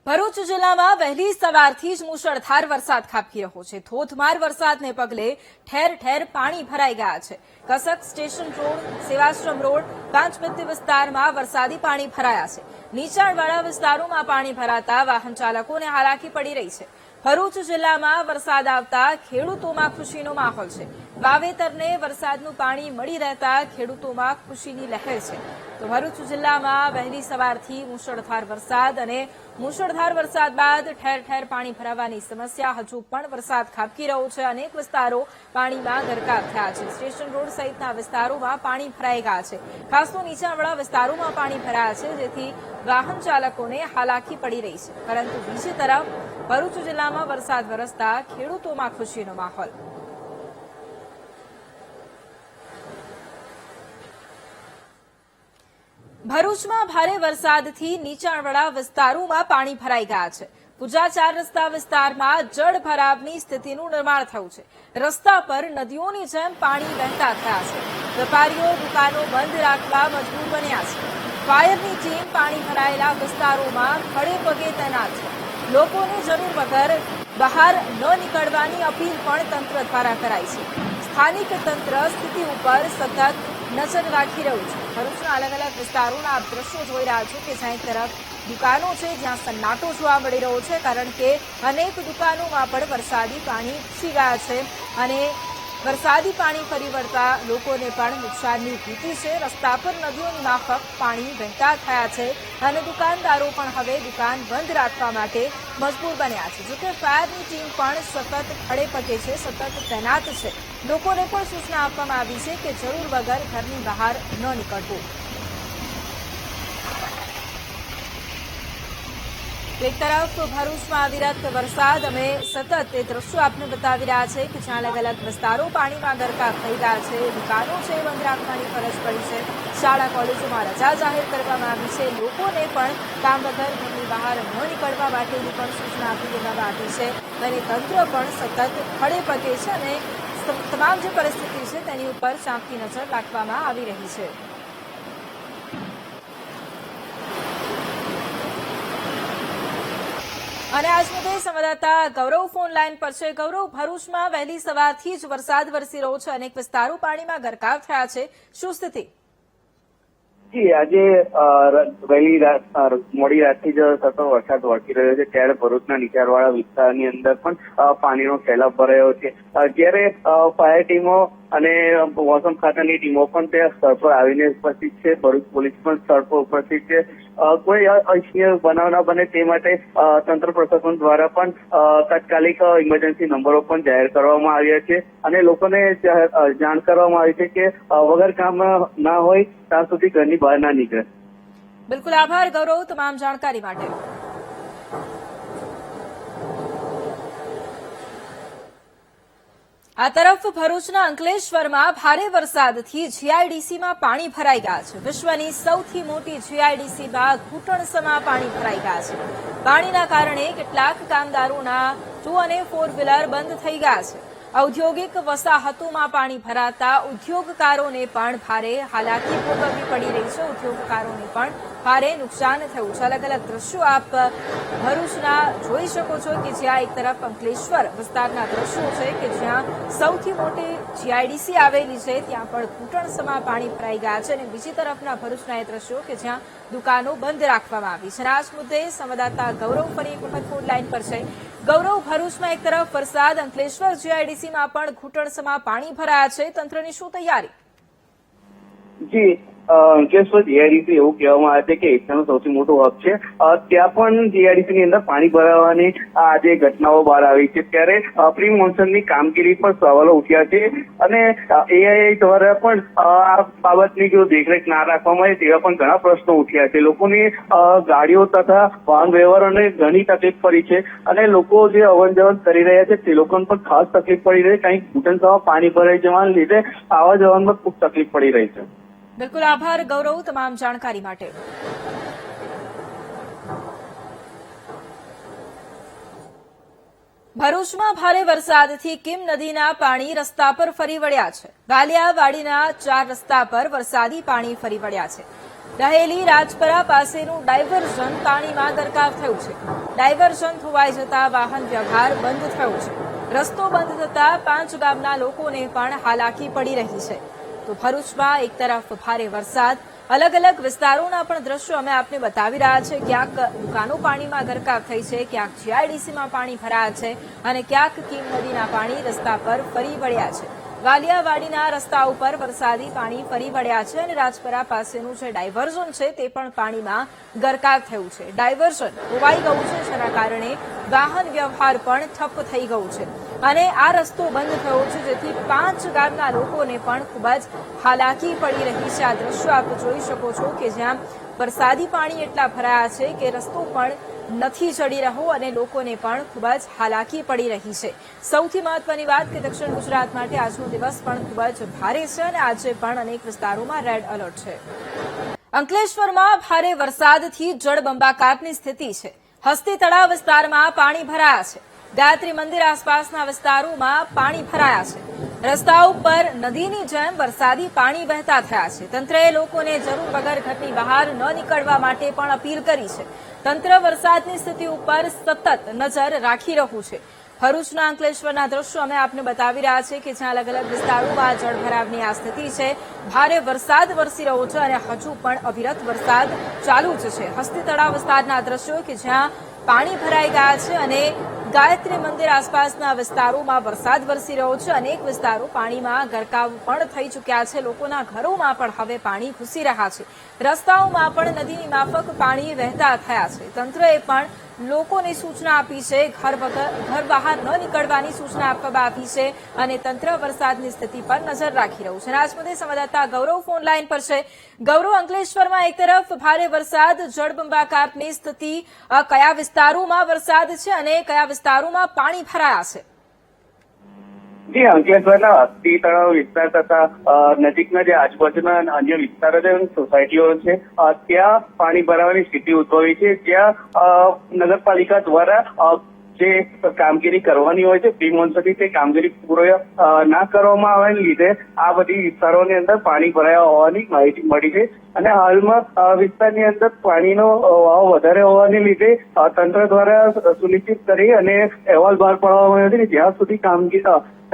ભરૂચ જિલ્લામાં વહેલી સવારથી જ મુશળધાર વરસાદ ખાબકી રહ્યો છે। ધોધમાર વરસાદને પગલે ઠેર ઠેર પાણી ભરાઈ ગયા છે। કસક સ્ટેશન રોડ, સેવાશ્રમ રોડ, પાંચબત્તી વિસ્તારમાં વરસાદી પાણી ભરાયા છે। નીચાણવાળા વિસ્તારોમાં પાણી ભરાતા વાહન ચાલકોને હાલાકી પડી રહી છે। ભરૂચ જિલ્લામાં વરસાદ આવતા ખેડૂતોમાં ખુશીનો માહોલ છે। વાવેતરને વરસાદનું પાણી મળી રહેતા ખેડૂતોમાં ખુશીની લહેર છે। તો ભરૂચ જિલ્લામાં વહેલી સવારથી મુશળધાર વરસાદ અને મુશળધાર વરસાદ બાદ ઠેર ઠેર પાણી ભરાવાની સમસ્યા હજુ પણ વરસાદ ખાબકી રહ્યો છે। અનેક વિસ્તારો પાણીમાં ગરકાવ થયા છે। સ્ટેશન રોડ સહિતના વિસ્તારોમાં પાણી ભરાઈ ગયા છે। ખાસ તો નીચાણવાળા વિસ્તારોમાં પાણી ભરાયા છે, જેથી વાહન ચાલકોને હાલાકી પડી રહી છે। પરંતુ બીજી તરફ ભરૂચ જિલ્લામાં વરસાદ વરસતા ખેડૂતોમાં ખુશીનો માહોલ। ભરૂચમાં ભારે વરસાદથી નીચાણવાળા વિસ્તારોમાં પાણી ભરાઈ ગયા છે। પૂજા 4 રસ્તા વિસ્તારમાં જળ ભરાવની સ્થિતિનું નિર્માણ થયું છે। રસ્તા પર નદીઓની જેમ પાણી વહેતા થયા છે। વેપારીઓ દુકાનો બંધ રાખવા મજબૂર બન્યા છે। ફાયરની ટીમ પાણી ભરાયેલા વિસ્તારોમાં ખડે પગે તૈનાત છે। લોકોને જરૂર વગર બહાર ન નીકળવાની અપીલ પણ તંત્ર દ્વારા કરાઈ છે। સ્થાનિક તંત્ર સ્થિતિ ઉપર સતત નજર રાખી રહ્યું છે। ભરૂચના અલગ અલગ વિસ્તારોના આપ દ્રશ્યો જોઈ રહ્યા છો કે જ્યાં એક તરફ દુકાનો છે, જ્યાં સન્નાટો જોવા મળી રહ્યો છે, કારણ કે અનેક દુકાનોમાં પણ વરસાદી પાણી ઘૂસી ગયા છે અને વરસાદી પાણી ફરી વળતા લોકોને પણ નુકસાનની ભીતિ છે। રસ્તા પર નદીઓની માફક પાણી વહેતા થયા છે અને દુકાનદારો પણ હવે દુકાન બંધ રાખવા માટે મજબૂર બન્યા છે। જોકે ફાયરની ટીમ પણ સતત ખડે પગે છે, સતત તૈનાત છે। લોકોને પણ સૂચના આપવામાં આવી છે કે જરૂર વગર ઘરની બહાર ન નીકળવું। એક તરફ ભરૂચમાં અવિરત વરસાદ અમે સતત એ દ્રશ્યો આપને બતાવી રહ્યા છે કે જ્યાં અલગ અલગ વિસ્તારો પાણીમાં ગરકાવ થઈ ગયા છે। દુકાનો છે બંધ રાખવાની ફરજ પડી છે। શાળા કોલેજોમાં રજા જાહેર કરવામાં આવી છે। લોકોને પણ કામ વગર ઘરની બહાર ન નીકળવા માટેની પણ સૂચના આપી દેવામાં આવી છે અને તંત્ર પણ સતત ખડે પગે છે અને તમામ જે પરિસ્થિતિ છે તેની ઉપર ચાંપતી નજર રાખવામાં આવી રહી છે। અને આજ મુદ્દે સંવાદદાતા ગૌરવ ફોન લાઈન પર છે। ગૌરવ, ભરૂચમાં વહેલી સવારથી જ વરસાદ વરસી રહ્યો છે, અનેક વિસ્તારો પાણીમાં ગરકાવ થયા છે, શું સ્થિતિ? જી, આજે વહેલી મોડી રાતથી જ સતત વરસાદ વરસી રહ્યો છે, ત્યારે ભરૂચના નીચાણવાળા વિસ્તારની અંદર પણ પાણીનો સૈલાબ ભરાયો છે। જ્યારે ફાયર ટીમો અને મોસમ ખાતાની ટીમો પણ તે સ્થળ પર આવીને ઉપસ્થિત છે। ભરૂચ પોલીસ પણ સ્થળ પર ઉપસ્થિત છે। કોઈ અનિચ્છનીય બનાવ ન બને તે માટે તંત્ર પ્રશાસન દ્વારા પણ તાત્કાલિક ઇમરજન્સી નંબરો પણ જાહેર કરવામાં આવ્યા છે અને લોકોને જાણ કરવામાં આવી છે કે વગર કામ ના હોય ત્યાં સુધી ઘરની બહાર ના નીકળે। બિલકુલ, આભાર ગૌરવ તમામ જાણકારી માટે। આ તરફ ભરૂચના અંકલેશ્વરમાં ભારે વરસાદથી જીઆઈડીસીમાં પાણી ભરાઈ ગયા છે। વિશ્વની સૌથી મોટી જીઆઈડીસીમાં ઘૂંટણસમા પાણી ભરાઈ ગયા છે। પાણીના કારણે કેટલાક કામદારોના 2 અને 4 વ્હીલર બંધ થઈ ગયા છે। ઔદ્યોગિક વસાહતોમાં પાણી ભરાતા ઉદ્યોગકારોને પણ ભારે હાલાકી ભોગવવી પડી રહી છે। ઉદ્યોગકારોને પણ ભારે નુકસાન થયું છે। અલગ અલગ દ્રશ્યો આપ ભરૂચના જોઈ શકો છો કે જ્યાં એક તરફ અંકલેશ્વર વિસ્તારના દ્રશ્યો છે કે જ્યાં સૌથી મોટી જીઆઈડીસી આવેલી છે, ત્યાં પણ ઘૂંટણસમા પાણી ભરાઈ ગયા છે અને બીજી તરફના ભરૂચના એ દ્રશ્યો કે જ્યાં દુકાનો બંધ રાખવામાં આવી છે। આ જ મુદ્દે સંવાદદાતા ગૌરવ ફરી એક વખત ફોન લાઈન પર છે। ગૌરવ, ભરૂચમાં એક તરફ વરસાદ, અંકલેશ્વર જીઆઈડીસીમાં પણ ઘૂંટણસમા પાણી ભરાયા છે, તંત્રની શું તૈયારી? જી, અંકલેશ્વર જીઆઈડીસી એવું કહેવામાં આવે છે કે એશિયાનું સૌથી મોટું હબ છે। ત્યાં પણ જીઆઈડીસી ની અંદર પાણી ભરાવાની આજે ઘટનાઓ બહાર આવી છે, ત્યારે પ્રી મોન્સૂનની કામગીરી પર સવાલો ઉઠ્યા છે અને એઆઈઆઈ દ્વારા પણ આ બાબતની જો દેખરેખ ના રાખવામાં આવે તેવા પણ ઘણા પ્રશ્નો ઉઠ્યા છે। લોકોની ગાડીઓ તથા વાહન વ્યવહારોને ઘણી તકલીફ પડી છે અને લોકો જે અવર જવર કરી રહ્યા છે તે લોકોને પણ ખાસ તકલીફ પડી રહી છે, કારણ કે ઘૂંટણસમાં પાણી ભરાઈ જવાના લીધે આવવા જવામાં ખૂબ તકલીફ પડી રહી છે। બિલકુલ, આભાર ગૌરવ તમામ જાણકારી માટે। ભરૂચમાં ભારે વરસાદથી કિમ નદીના પાણી રસ્તા પર ફરી વળ્યા છે। વાલિયાવાડીના 4 રસ્તા પર વરસાદી પાણી ફરી વળ્યા છે। રહેલી રાજપરા પાસેનું ડાયવર્ઝન પાણીમાં ગરકાવ થયું છે. ડાયવર્ઝન ધોવાઈ જતા વાહન વ્યવહાર બંધ થયો છે. રસ્તો બંધ થતા 5 ગામના લોકોને પણ હાલાકી પડી રહી છે. તો ભરૂચમાં એક તરફ ભારે વરસાદ, અલગ અલગ વિસ્તારોના પણ દ્રશ્યો અમે આપને બતાવી રહ્યા છે. ક્યાંક દુકાનો પાણીમાં ગરકાવ થઈ છે, ક્યાંક જીઆઈડીસીમાં પાણી ભરાયા છે અને ક્યાંક કીમ નદીના પાણી રસ્તા પર ફરી વળ્યા છે. વાલિયાવાડીના રસ્તા ઉપર વરસાદી પાણી ફરી વળ્યા છે અને રાજપરા પાસેનું જે ડાયવર્ઝન છે તે પણ પાણીમાં ગરકાવ થયું છે. ડાયવર્ઝન ધોવાઈ ગયું છે, જેના કારણે વાહન વ્યવહાર પણ ઠપ થઈ ગયું છે અને આ રસ્તો બંધ થયો છે, જેથી 5 ગામના લોકોને પણ ખૂબ જ હાલાકી પડી રહી છે. આ દ્રશ્યો આપ જોઈ શકો છો કે જ્યાં વરસાદી પાણી એટલા ભરાયા છે કે રસ્તો પણ નથી ચડી રહ્યો અને લોકોને પણ ખૂબ જ હાલાકી પડી રહી છે. સૌથી મહત્વની વાત કે દક્ષિણ ગુજરાત માટે આજનો દિવસ પણ ખૂબ જ ભારે છે અને આજે પણ અનેક વિસ્તારોમાં રેડ એલર્ટ છે. અંકલેશ્વરમાં ભારે વરસાદથી જળબંબાકારની સ્થિતિ છે. હસ્તી તળાવ વિસ્તારમાં પાણી ભરાયા છે. ગાયત્રી મંદિર આસપાસના વિસ્તારોમાં પાણી ભરાયા છે. રસ્તા ઉપર નદીની જેમ વરસાદી પાણી વહેતા થયા છે. તંત્રએ લોકોને જરૂર વગર ઘરની બહાર ન નીકળવા માટે પણ અપીલ કરી છે. તંત્ર વરસાદની સ્થિતિ ઉપર સતત નજર રાખી રહ્યું છે. ભરૂચના અંકલેશ્વરના દ્રશ્યો અમે આપને બતાવી રહ્યા છે કે જ્યાં અલગ અલગ વિસ્તારોમાં જળભરાવની આ સ્થિતિ છે. ભારે વરસાદ વરસી રહ્યો છે અને હજુ પણ અવિરત વરસાદ ચાલુ જ છે. હસ્તી તળાવ વિસ્તારના દ્રશ્યો કે જ્યાં પાણી ભરાઈ ગયા છે અને ગાયત્રી મંદિર આસપાસના વિસ્તારોમાં વરસાદ વરસી રહ્યો છે. અનેક વિસ્તારો પાણીમાં ગરકાવ પણ થઈ ચૂક્યા છે. લોકોના ઘરોમાં પણ હવે પાણી ઘૂસી રહ્યા છે. રસ્તાઓમાં પણ નદીની માફક પાણી વહેતા થયા છે. તંત્રએ પણ લોકોને સૂચના આપી છે. ઘર બહાર ન નીકળવાની સૂચના આપવામાં આવી છે અને તંત્ર વરસાદની સ્થિતિ પર નજર રાખી રહ્યું છે. રાજપુતે સંવાદદાતા ગૌરવ ફોન લાઈન પર છે. ગૌરવ, અંકલેશ્વરમાં એક તરફ ભારે વરસાદ, જળબંબાકારની સ્થિતિ, કયા વિસ્તારોમાં વરસાદ છે અને કયા વિસ્તારોમાં પાણી ભરાયા છે? જી, અંકલેશ્વરના હસ્તી તળાવ વિસ્તાર તથા નજીકના જે આજુબાજુના અન્ય વિસ્તારો છે, સોસાયટીઓ છે, ત્યાં પાણી ભરાવાની સ્થિતિ ઉદ્ભવી છે. જ્યાં નગરપાલિકા દ્વારા જે કામગીરી કરવાની હોય છે પ્રી મોન્સૂનની, તે કામગીરી પૂર્ણ ના કરવામાં આવવાને લીધે આ બધી વિસ્તારોની અંદર પાણી ભરાયા હોવાની માહિતી મળી છે. અને હાલમાં વિસ્તારની અંદર પાણીનો વાવ વધારે હોવાને લીધે તંત્ર દ્વારા સુનિશ્ચિત કરી અને અહેવાલ બહાર પાડવામાં આવ્યો છે કે જ્યાં સુધી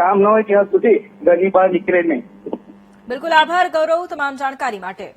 કામ ન હોય ત્યાં સુધી ઘરની બહાર નીકળે નહીં. બિલકુલ, આભાર ગૌરવ તમામ જાણકારી માટે.